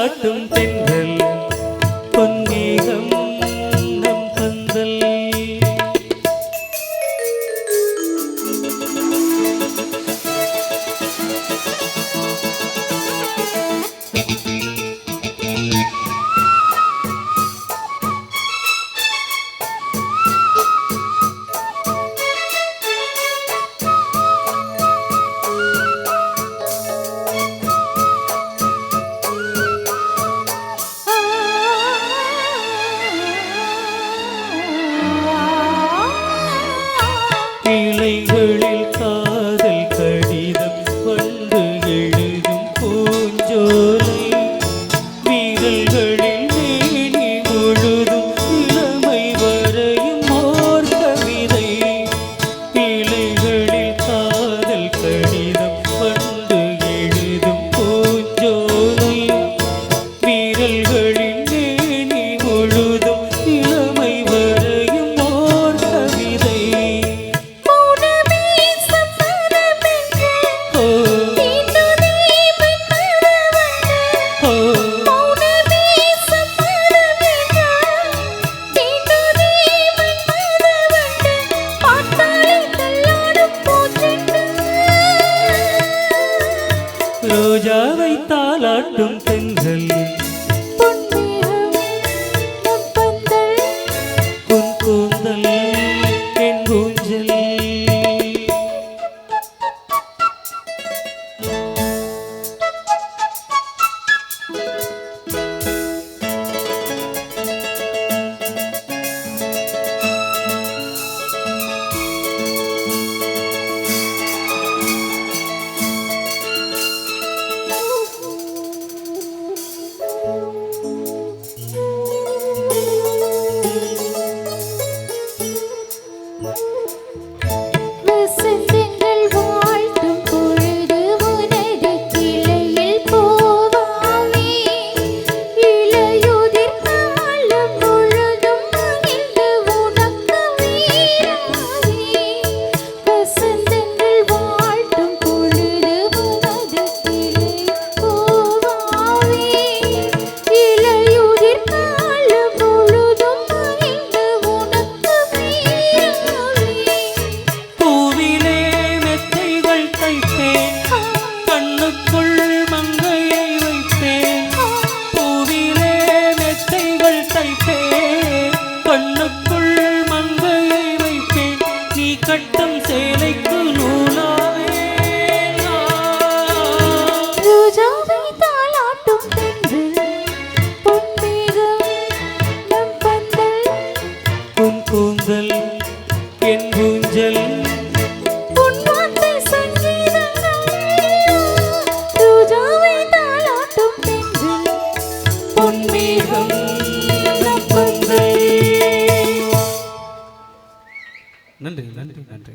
தாலாட்டும் தென்றல் பொன்மேகம் நம் பந்தல். இலைகளில் காதல் கடிதம் கொண்டு எழுதும் பூஞ்சோலை, வீரல்களில் மேனி முழுதும் இளமை வரையும் ஓர் கவிதை. இலைகளில் காதல் கடிதம் கொண்டு எழுதும் பூஞ்சோலை, வீரல்களில் மேனி முழுதும் இளமை வரையும் ஓர் கவிதை. ரோஜாவை தாலாட்டும் தென்றல் உன் கூந்தல் என் ஊஞ்சல். கண்ணுக்குள் மங்கையை வைப்பேன், நீ கட்டும் சேலைக்கு நூலாவே. ரோஜாவை தாலாட்டும் தென்றல் பொன்மேகம் நம் பந்தல் உன் கூந்தல் என் ஊஞ்சல். ரோஜாவை தாலாட்டும் தென்றல் பொன்மேகம். நன்றி நன்றி நன்றி.